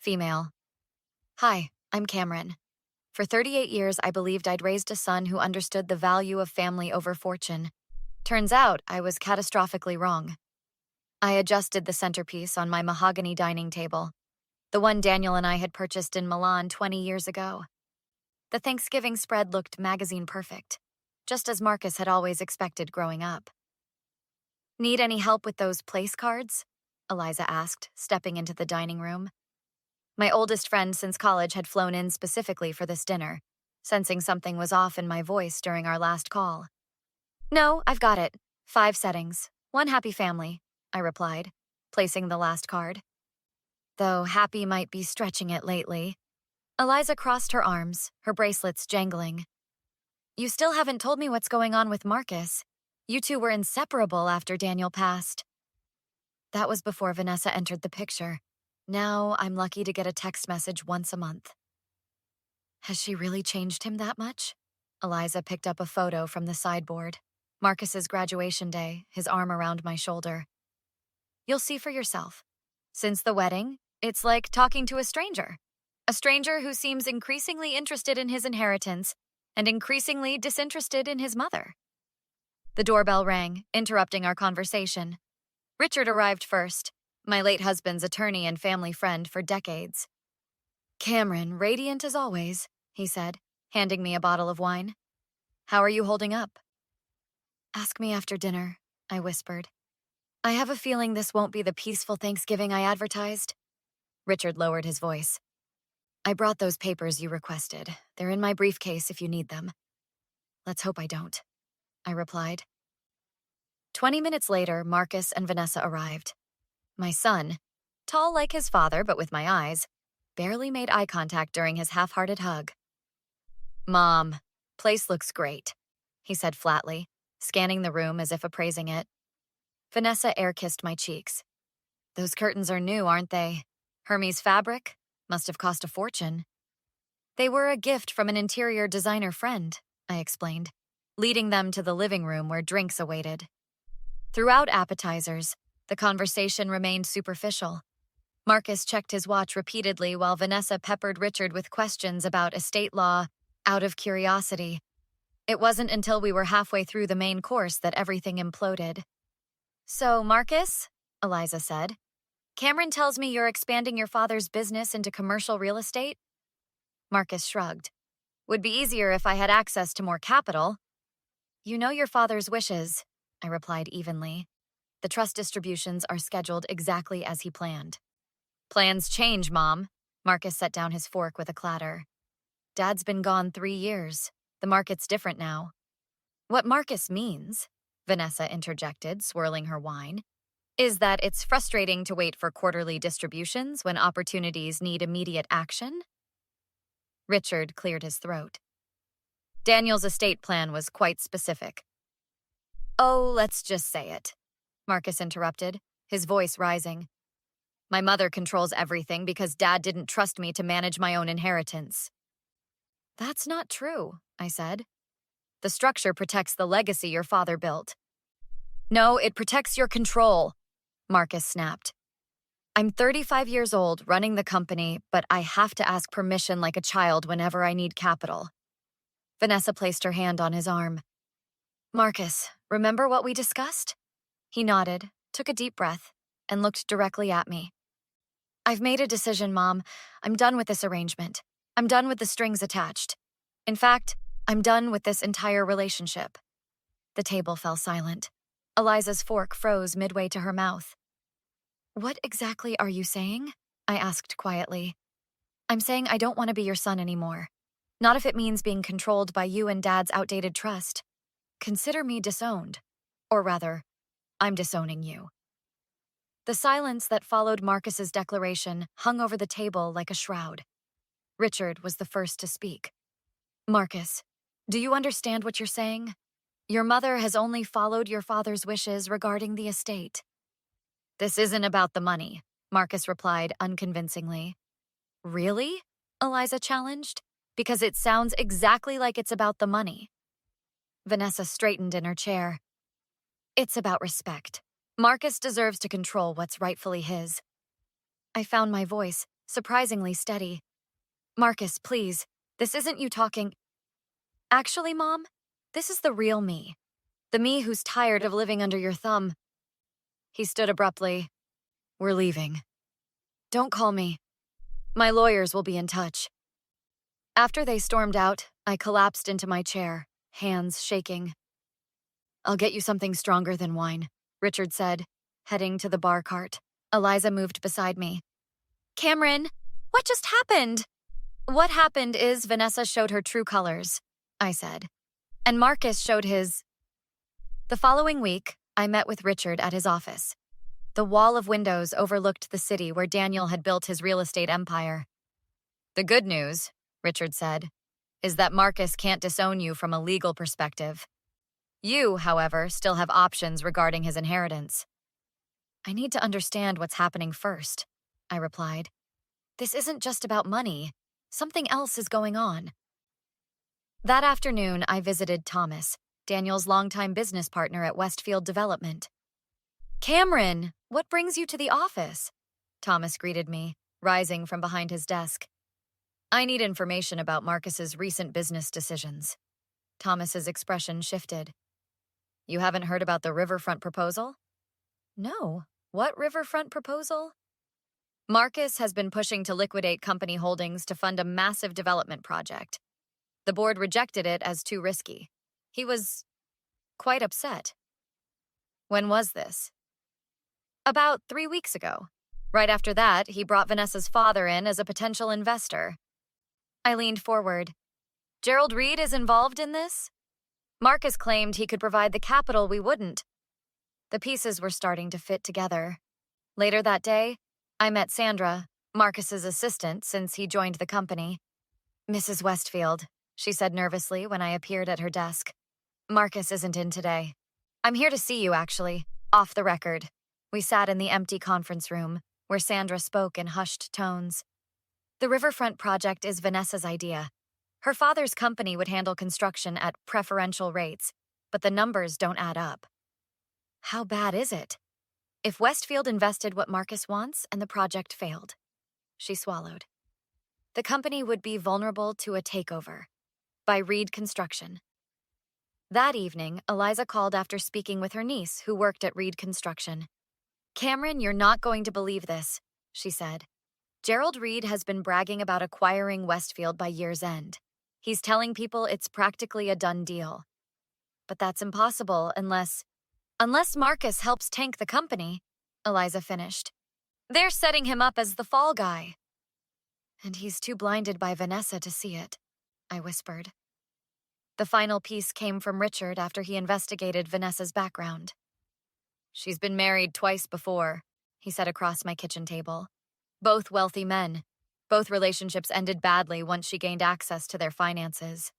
Female. Hi, I'm Cameron. For 38 years, I believed I'd raised a son who understood the value of family over fortune. Turns out, I was catastrophically wrong. I adjusted the centerpiece on my mahogany dining table, the one Daniel and I had purchased in Milan 20 years ago. The Thanksgiving spread looked magazine perfect, just as Marcus had always expected growing up. Need any help with those place cards? Eliza asked, stepping into the dining room. My oldest friend since college had flown in specifically for this dinner, sensing something was off in my voice during our last call. No, I've got it. 5 settings. 1 happy family, I replied, placing the last card. Though happy might be stretching it lately. Eliza crossed her arms, her bracelets jangling. You still haven't told me what's going on with Marcus. You two were inseparable after Daniel passed. That was before Vanessa entered the picture. Now I'm lucky to get a text message once a month. Has she really changed him that much? Eliza picked up a photo from the sideboard. Marcus's graduation day, his arm around my shoulder. You'll see for yourself. Since the wedding, it's like talking to a stranger. A stranger who seems increasingly interested in his inheritance and increasingly disinterested in his mother. The doorbell rang, interrupting our conversation. Richard arrived first, my late husband's attorney and family friend for decades. Cameron, radiant as always, he said, handing me a bottle of wine. How are you holding up? Ask me after dinner, I whispered. I have a feeling this won't be the peaceful Thanksgiving I advertised. Richard lowered his voice. I brought those papers you requested. They're in my briefcase if you need them. Let's hope I don't, I replied. 20 minutes later, Marcus and Vanessa arrived. My son, tall like his father but with my eyes, barely made eye contact during his half-hearted hug. Mom, place looks great, he said flatly, scanning the room as if appraising it. Vanessa air-kissed my cheeks. Those curtains are new, aren't they? Hermes fabric? Must have cost a fortune. They were a gift from an interior designer friend, I explained, leading them to the living room where drinks awaited. Throughout appetizers, the conversation remained superficial. Marcus checked his watch repeatedly while Vanessa peppered Richard with questions about estate law, out of curiosity. It wasn't until we were halfway through the main course that everything imploded. So, Marcus, Eliza said, Cameron tells me you're expanding your father's business into commercial real estate? Marcus shrugged. Would be easier if I had access to more capital. You know your father's wishes, I replied evenly. The trust distributions are scheduled exactly as he planned. Plans change, Mom. Marcus set down his fork with a clatter. Dad's been gone 3 years. The market's different now. What Marcus means, Vanessa interjected, swirling her wine, is that it's frustrating to wait for quarterly distributions when opportunities need immediate action? Richard cleared his throat. Daniel's estate plan was quite specific. Oh, let's just say it, Marcus interrupted, his voice rising. My mother controls everything because Dad didn't trust me to manage my own inheritance. That's not true, I said. The structure protects the legacy your father built. No, it protects your control, Marcus snapped. I'm 35 years old, running the company, but I have to ask permission like a child whenever I need capital. Vanessa placed her hand on his arm. Marcus, remember what we discussed? He nodded, took a deep breath, and looked directly at me. I've made a decision, Mom. I'm done with this arrangement. I'm done with the strings attached. In fact, I'm done with this entire relationship. The table fell silent. Eliza's fork froze midway to her mouth. What exactly are you saying? I asked quietly. I'm saying I don't want to be your son anymore. Not if it means being controlled by you and Dad's outdated trust. Consider me disowned. Or rather, I'm disowning you. The silence that followed Marcus's declaration hung over the table like a shroud. Richard was the first to speak. Marcus, do you understand what you're saying? Your mother has only followed your father's wishes regarding the estate. This isn't about the money, Marcus replied unconvincingly. Really? Eliza challenged. Because it sounds exactly like it's about the money. Vanessa straightened in her chair. It's about respect. Marcus deserves to control what's rightfully his. I found my voice, surprisingly steady. Marcus, please, this isn't you talking. Actually, Mom, this is the real me. The me who's tired of living under your thumb. He stood abruptly. We're leaving. Don't call me. My lawyers will be in touch. After they stormed out, I collapsed into my chair, hands shaking. I'll get you something stronger than wine, Richard said, heading to the bar cart. Eliza moved beside me. Cameron, what just happened? What happened is Vanessa showed her true colors, I said. And Marcus showed his. The following week, I met with Richard at his office. The wall of windows overlooked the city where Daniel had built his real estate empire. The good news, Richard said, is that Marcus can't disown you from a legal perspective. You, however, still have options regarding his inheritance. I need to understand what's happening first, I replied. This isn't just about money. Something else is going on. That afternoon, I visited Thomas, Daniel's longtime business partner at Westfield Development. Cameron, what brings you to the office? Thomas greeted me, rising from behind his desk. I need information about Marcus's recent business decisions. Thomas's expression shifted. You haven't heard about the riverfront proposal? No. What riverfront proposal? Marcus has been pushing to liquidate company holdings to fund a massive development project. The board rejected it as too risky. He was quite upset. When was this? About 3 weeks ago. Right after that, he brought Vanessa's father in as a potential investor. I leaned forward. Gerald Reed is involved in this? Marcus claimed he could provide the capital we wouldn't. The pieces were starting to fit together. Later that day, I met Sandra, Marcus's assistant since he joined the company. Mrs. Westfield, she said nervously when I appeared at her desk. Marcus isn't in today. I'm here to see you, actually, off the record. We sat in the empty conference room, where Sandra spoke in hushed tones. The riverfront project is Vanessa's idea. Her father's company would handle construction at preferential rates, but the numbers don't add up. How bad is it? If Westfield invested what Marcus wants and the project failed. She swallowed. The company would be vulnerable to a takeover by Reed Construction. That evening, Eliza called after speaking with her niece, who worked at Reed Construction. Cameron, you're not going to believe this, she said. Gerald Reed has been bragging about acquiring Westfield by year's end. He's telling people it's practically a done deal. But that's impossible unless Marcus helps tank the company, Eliza finished. They're setting him up as the fall guy. And he's too blinded by Vanessa to see it, I whispered. The final piece came from Richard after he investigated Vanessa's background. She's been married twice before, he said across my kitchen table. Both wealthy men. Both relationships ended badly once she gained access to their finances.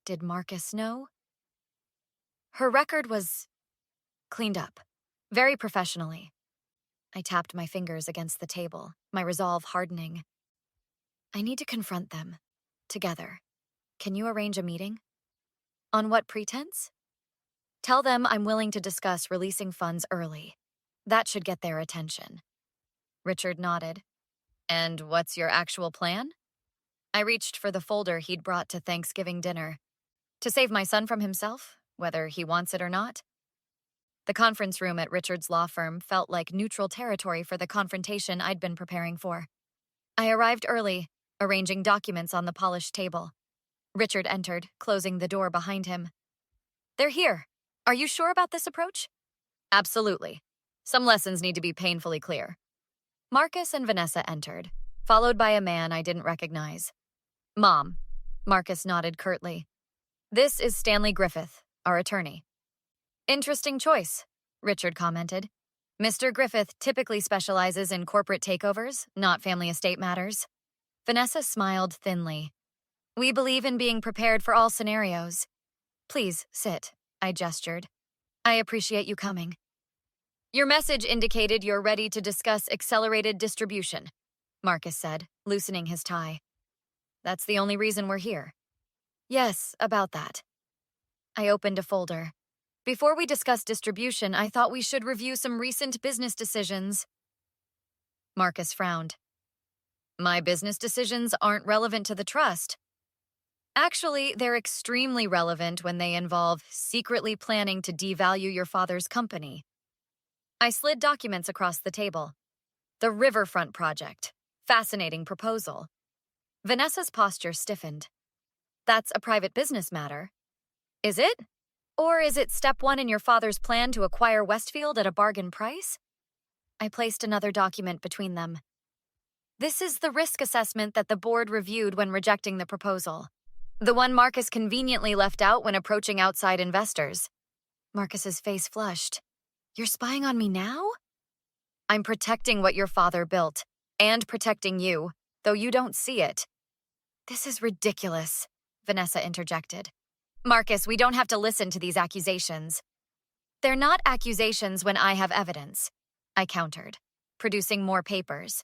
Did Marcus know? Her record was cleaned up, very professionally. I tapped my fingers against the table, my resolve hardening. I need to confront them, together. Can you arrange a meeting? On what pretense? Tell them I'm willing to discuss releasing funds early. That should get their attention. Richard nodded. And what's your actual plan? I reached for the folder he'd brought to Thanksgiving dinner. To save my son from himself, whether he wants it or not. The conference room at Richard's law firm felt like neutral territory for the confrontation I'd been preparing for. I arrived early, arranging documents on the polished table. Richard entered, closing the door behind him. They're here. Are you sure about this approach? Absolutely. Some lessons need to be painfully clear. Marcus and Vanessa entered, followed by a man I didn't recognize. Mom, Marcus nodded curtly. This is Stanley Griffith, our attorney. Interesting choice, Richard commented. Mr. Griffith typically specializes in corporate takeovers, not family estate matters. Vanessa smiled thinly. We believe in being prepared for all scenarios. Please, sit, I gestured. I appreciate you coming. Your message indicated you're ready to discuss accelerated distribution, Marcus said, loosening his tie. That's the only reason we're here. Yes, about that. I opened a folder. Before we discuss distribution, I thought we should review some recent business decisions. Marcus frowned. My business decisions aren't relevant to the trust. Actually, they're extremely relevant when they involve secretly planning to devalue your father's company. I slid documents across the table. The Riverfront Project. Fascinating proposal. Vanessa's posture stiffened. That's a private business matter. Is it? Or is it step one in your father's plan to acquire Westfield at a bargain price? I placed another document between them. This is the risk assessment that the board reviewed when rejecting the proposal. The one Marcus conveniently left out when approaching outside investors. Marcus's face flushed. You're spying on me now? I'm protecting what your father built, and protecting you, though you don't see it. This is ridiculous, Vanessa interjected. Marcus, we don't have to listen to these accusations. They're not accusations when I have evidence, I countered, producing more papers.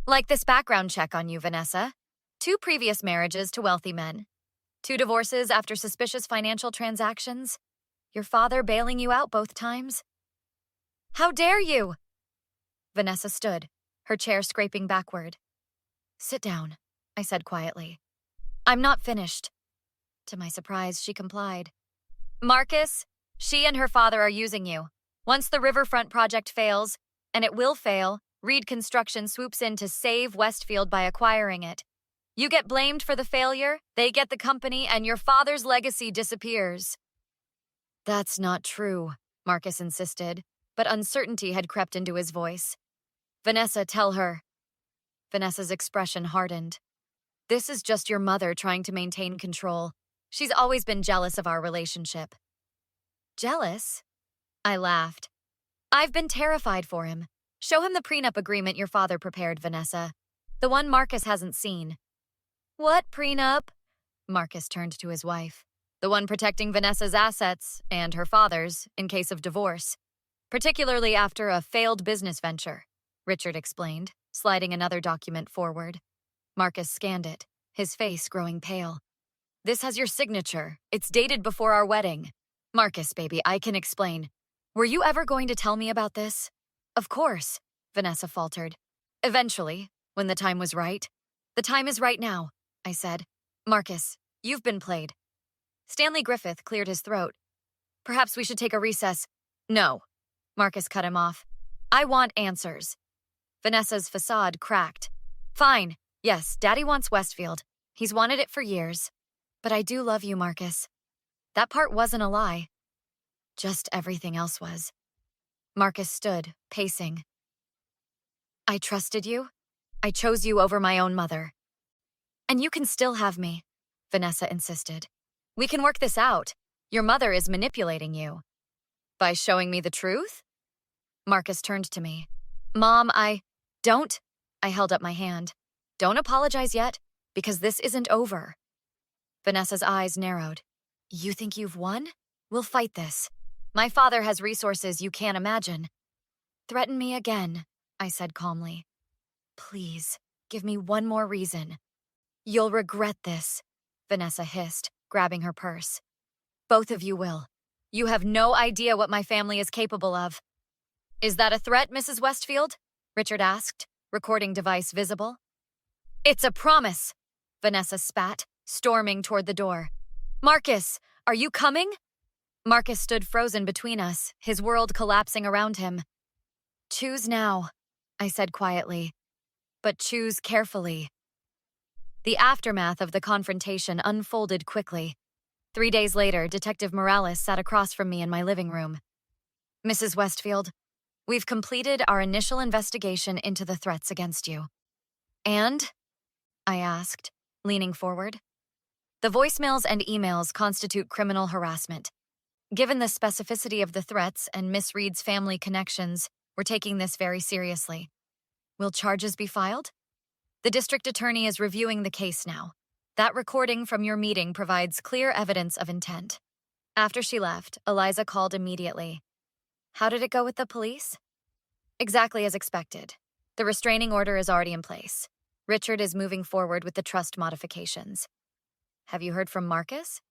Like this background check on you, Vanessa. 2 previous marriages to wealthy men. 2 divorces after suspicious financial transactions. Your father bailing you out both times. How dare you? Vanessa stood, her chair scraping backward. Sit down, I said quietly. I'm not finished. To my surprise, she complied. Marcus, she and her father are using you. Once the Riverfront project fails, and it will fail, Reed Construction swoops in to save Westfield by acquiring it. You get blamed for the failure, they get the company, and your father's legacy disappears. That's not true, Marcus insisted, but uncertainty had crept into his voice. Vanessa, tell her. Vanessa's expression hardened. This is just your mother trying to maintain control. She's always been jealous of our relationship. Jealous? I laughed. I've been terrified for him. Show him the prenup agreement your father prepared, Vanessa. The one Marcus hasn't seen. What prenup? Marcus turned to his wife. The one protecting Vanessa's assets, and her father's, in case of divorce. Particularly after a failed business venture, Richard explained, sliding another document forward. Marcus scanned it, his face growing pale. This has your signature. It's dated before our wedding. Marcus, baby, I can explain. Were you ever going to tell me about this? Of course, Vanessa faltered. Eventually, when the time was right. The time is right now, I said. Marcus, you've been played. Stanley Griffith cleared his throat. Perhaps we should take a recess. No, Marcus cut him off. I want answers. Vanessa's facade cracked. Fine, yes, Daddy wants Westfield. He's wanted it for years. But I do love you, Marcus. That part wasn't a lie. Just everything else was. Marcus stood, pacing. I trusted you. I chose you over my own mother. And you can still have me, Vanessa insisted. We can work this out. Your mother is manipulating you. By showing me the truth? Marcus turned to me. Mom, Don't. I held up my hand. Don't apologize yet, because this isn't over. Vanessa's eyes narrowed. You think you've won? We'll fight this. My father has resources you can't imagine. Threaten me again, I said calmly. Please, give me one more reason. You'll regret this, Vanessa hissed, grabbing her purse. Both of you will. You have no idea what my family is capable of. Is that a threat, Mrs. Westfield? Richard asked, recording device visible. It's a promise, Vanessa spat, storming toward the door. Marcus, are you coming? Marcus stood frozen between us, his world collapsing around him. Choose now, I said quietly, but choose carefully. The aftermath of the confrontation unfolded quickly. 3 days later, Detective Morales sat across from me in my living room. Mrs. Westfield, we've completed our initial investigation into the threats against you. And? I asked, leaning forward. The voicemails and emails constitute criminal harassment. Given the specificity of the threats and Miss Reed's family connections, we're taking this very seriously. Will charges be filed? The district attorney is reviewing the case now. That recording from your meeting provides clear evidence of intent. After she left, Eliza called immediately. How did it go with the police? Exactly as expected. The restraining order is already in place. Richard is moving forward with the trust modifications. Have you heard from Marcus?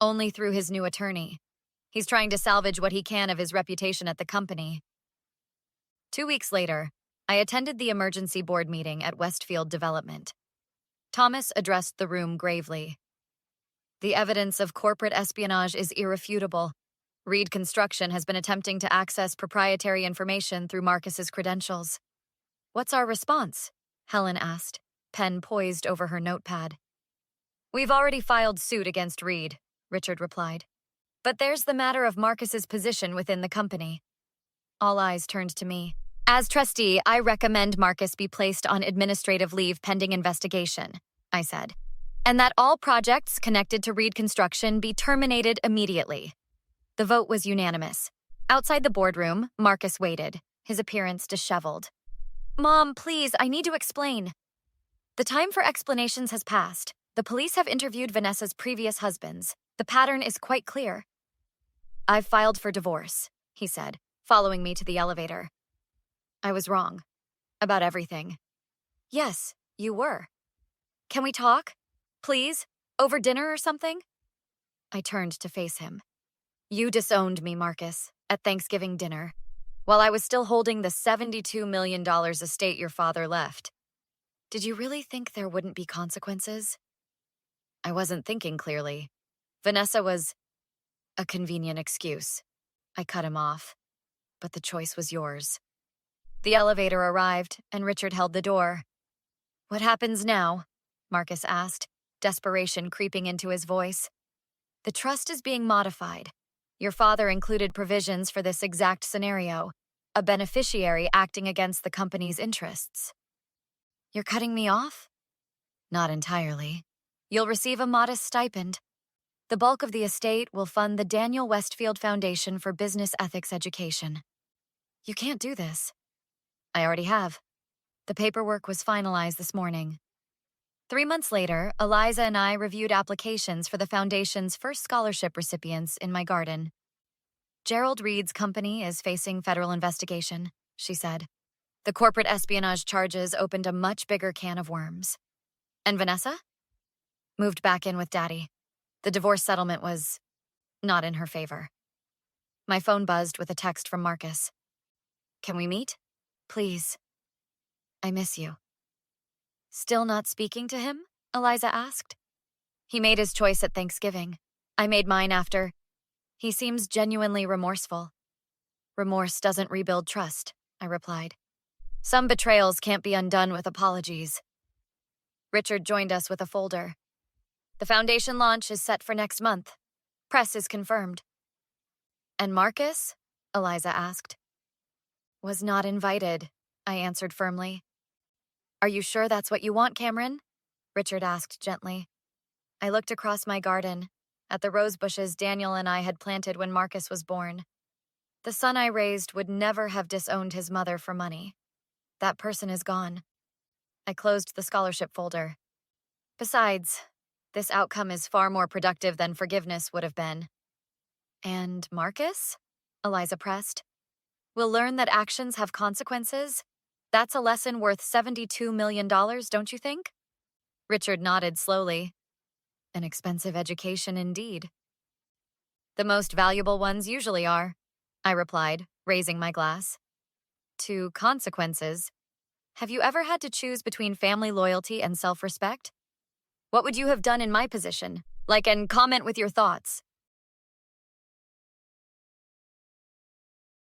Only through his new attorney. He's trying to salvage what he can of his reputation at the company. 2 weeks later, I attended the emergency board meeting at Westfield Development. Thomas addressed the room gravely. The evidence of corporate espionage is irrefutable. Reed Construction has been attempting to access proprietary information through Marcus's credentials. What's our response? Helen asked, pen poised over her notepad. We've already filed suit against Reed, Richard replied. But there's the matter of Marcus's position within the company. All eyes turned to me. As trustee, I recommend Marcus be placed on administrative leave pending investigation, I said, and that all projects connected to Reed Construction be terminated immediately. The vote was unanimous. Outside the boardroom, Marcus waited, his appearance disheveled. Mom, please, I need to explain. The time for explanations has passed. The police have interviewed Vanessa's previous husbands. The pattern is quite clear. I've filed for divorce, he said, following me to the elevator. I was wrong. About everything. Yes, you were. Can we talk? Please? Over dinner or something? I turned to face him. You disowned me, Marcus, at Thanksgiving dinner, while I was still holding the $72 million estate your father left. Did you really think there wouldn't be consequences? I wasn't thinking clearly. Vanessa was a convenient excuse. I cut him off. But the choice was yours. The elevator arrived, and Richard held the door. What happens now? Marcus asked, desperation creeping into his voice. The trust is being modified. Your father included provisions for this exact scenario, a beneficiary acting against the company's interests. You're cutting me off? Not entirely. You'll receive a modest stipend. The bulk of the estate will fund the Daniel Westfield Foundation for Business Ethics Education. You can't do this. I already have. The paperwork was finalized this morning. 3 months later, Eliza and I reviewed applications for the Foundation's first scholarship recipients in my garden. Gerald Reed's company is facing federal investigation, she said. The corporate espionage charges opened a much bigger can of worms. And Vanessa? Moved back in with Daddy. The divorce settlement was not in her favor. My phone buzzed with a text from Marcus. Can we meet? Please. I miss you. Still not speaking to him? Eliza asked. He made his choice at Thanksgiving. I made mine after. He seems genuinely remorseful. Remorse doesn't rebuild trust, I replied. Some betrayals can't be undone with apologies. Richard joined us with a folder. The Foundation launch is set for next month. Press is confirmed. And Marcus? Eliza asked. Was not invited, I answered firmly. Are you sure that's what you want, Cameron? Richard asked gently. I looked across my garden, at the rose bushes Daniel and I had planted when Marcus was born. The son I raised would never have disowned his mother for money. That person is gone. I closed the scholarship folder. Besides, this outcome is far more productive than forgiveness would have been. And Marcus? Eliza pressed. We'll learn that actions have consequences. That's a lesson worth $72 million, don't you think? Richard nodded slowly. An expensive education indeed. The most valuable ones usually are, I replied, raising my glass. To consequences. Have you ever had to choose between family loyalty and self-respect? What would you have done in my position? Like, and comment with your thoughts.